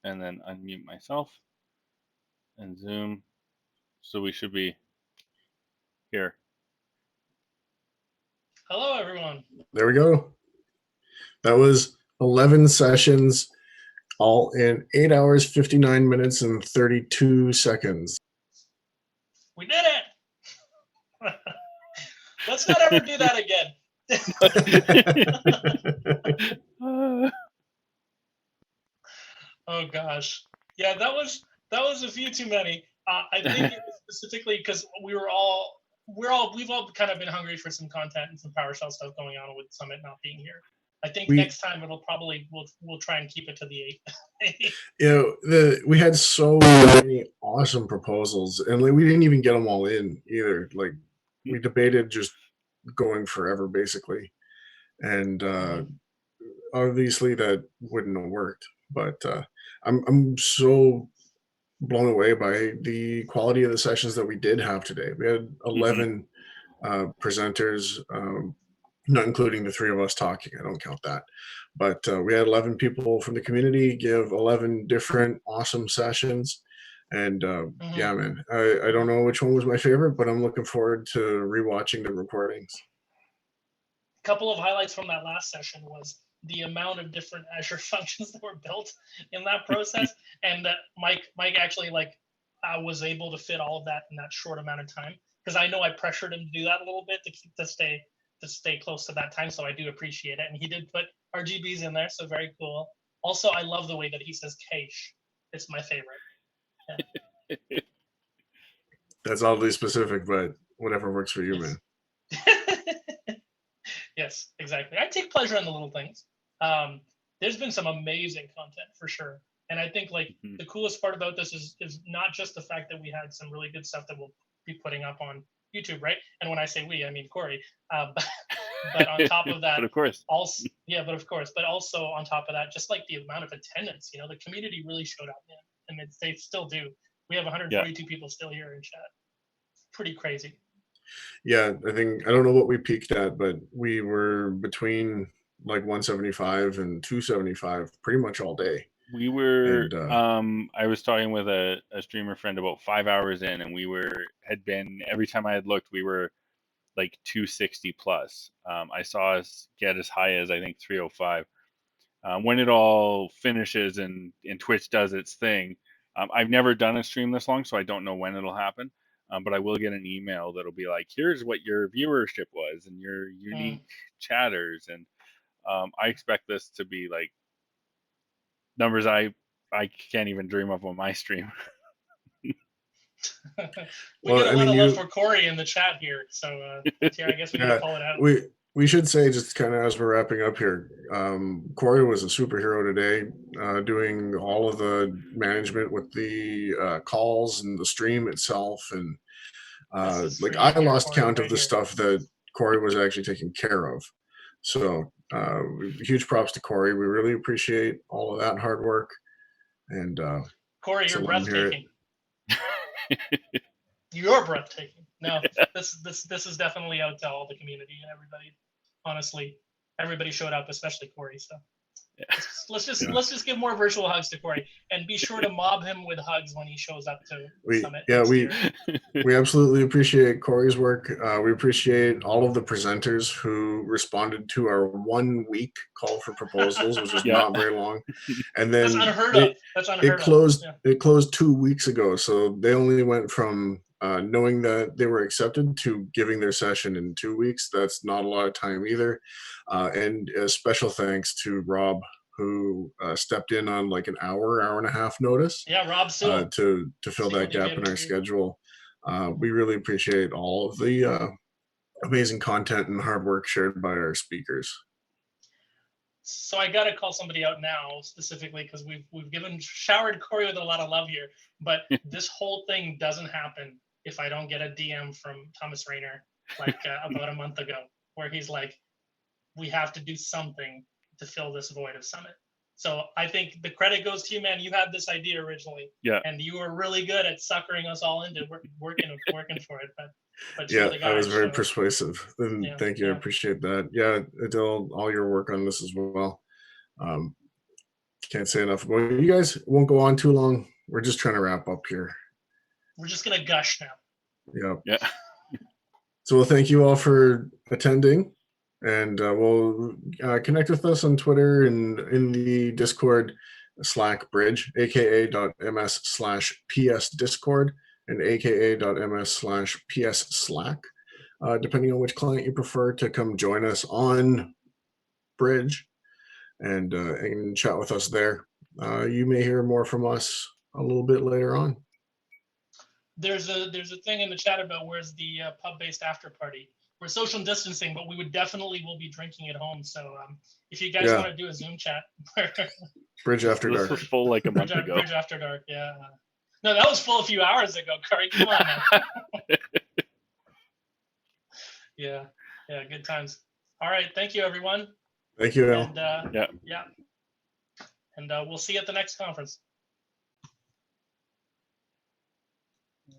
and then unmute myself and Zoom. So we should be here. Hello, everyone. There we go. That was 11 sessions, all in 8 hours, 59 minutes, and 32 seconds. We did it. Let's not ever do that again. Oh gosh, yeah, that was a few too many. I think it was specifically because we've all kind of been hungry for some content and some PowerShell stuff going on with Summit not being here. I think next time we'll try and keep it to the 8. We had so many awesome proposals, and we didn't even get them all in either. Like we debated just going forever basically, and obviously that wouldn't have worked. But I'm so blown away by the quality of the sessions that we did have today. We had 11 presenters, not including the 3 of us talking. I don't count that. But we had 11 people from the community give 11 different awesome sessions. And yeah, man, I don't know which one was my favorite, but I'm looking forward to rewatching the recordings. A couple of highlights from that last session was the amount of different Azure functions that were built in that process, and that Mike actually was able to fit all of that in that short amount of time. Because I know I pressured him to do that a little bit to stay close to that time, so I do appreciate it. And he did put RGBs in there, so very cool. Also, I love the way that he says cache. It's my favorite. Yeah. That's oddly specific, but whatever works for you, man. Yes, exactly. I take pleasure in the little things. There's been some amazing content for sure. And I think the coolest part about this is not just the fact that we had some really good stuff that we'll be putting up on YouTube, right? And when I say we, I mean Cory. But on top of that, but of course, also on top of that, just the amount of attendance, the community really showed up, man, and they still do. We have 142 people still here in chat. Pretty crazy. Yeah, I don't know what we peaked at, but we were between 175 and 275 pretty much all day. We were I was talking with a streamer friend about 5 hours in, and had been, every time I had looked, we were 260 plus. I saw us get as high as I think 305. When it all finishes and Twitch does its thing, I've never done a stream this long, so I don't know when it'll happen. But I will get an email that'll be like, here's what your viewership was and your unique chatters. And I expect this to be numbers I can't even dream of on my stream. We get a lot of love for Cory in the chat here. So yeah, I guess we gotta call it out. We should say, just kind of as we're wrapping up here, Cory was a superhero today, doing all of the management with the calls and the stream itself. And I lost count of the stuff that Cory was actually taking care of. So huge props to Cory. We really appreciate all of that hard work. And Cory, you're breathtaking. You're breathtaking. No, this is definitely out to all the community and everybody. Honestly, everybody showed up, especially Cory. So let's just give more virtual hugs to Cory, and be sure to mob him with hugs when he shows up to Summit. Yeah, we absolutely appreciate Cory's work. We appreciate all of the presenters who responded to our 1 week call for proposals, which is not very long. And then that's unheard of. It closed 2 weeks ago, so they only went from knowing that they were accepted to giving their session in 2 weeks. That's not a lot of time either. And a special thanks to Rob, who stepped in on an hour and a half notice. Yeah, Rob Sewell. To fill that gap in our schedule. We really appreciate all of the amazing content and hard work shared by our speakers. So I got to call somebody out now, specifically because we've showered Cory with a lot of love here. But this whole thing doesn't happen if I don't get a DM from Thomas Rayner about a month ago, where he's like, we have to do something to fill this void of Summit. So I think the credit goes to you, man. You had this idea originally, and you were really good at suckering us all into working for it. But yeah, I was very persuasive. And thank you, I appreciate that. Yeah, Adil, all your work on this as well. Can't say enough about it. You guys won't go on too long. We're just trying to wrap up here. We're just gonna gush now. Yeah. Yeah. So we'll thank you all for attending, and we'll connect with us on Twitter and in the Discord Slack bridge, aka.ms/PS Discord and aka.ms/PS Slack, depending on which client you prefer to come join us on bridge and chat with us there. You may hear more from us a little bit later on. There's a thing in the chat about where's the pub-based after party. We're social distancing, but we will be drinking at home. So if you guys want to do a Zoom chat, Bridge After Dark. This was full like a month ago. Bridge After Dark, yeah. No, that was full a few hours ago, Cory. Come on now. Yeah, good times. All right, thank you, everyone. Thank you, Al. And yeah. And we'll see you at the next conference. Yeah.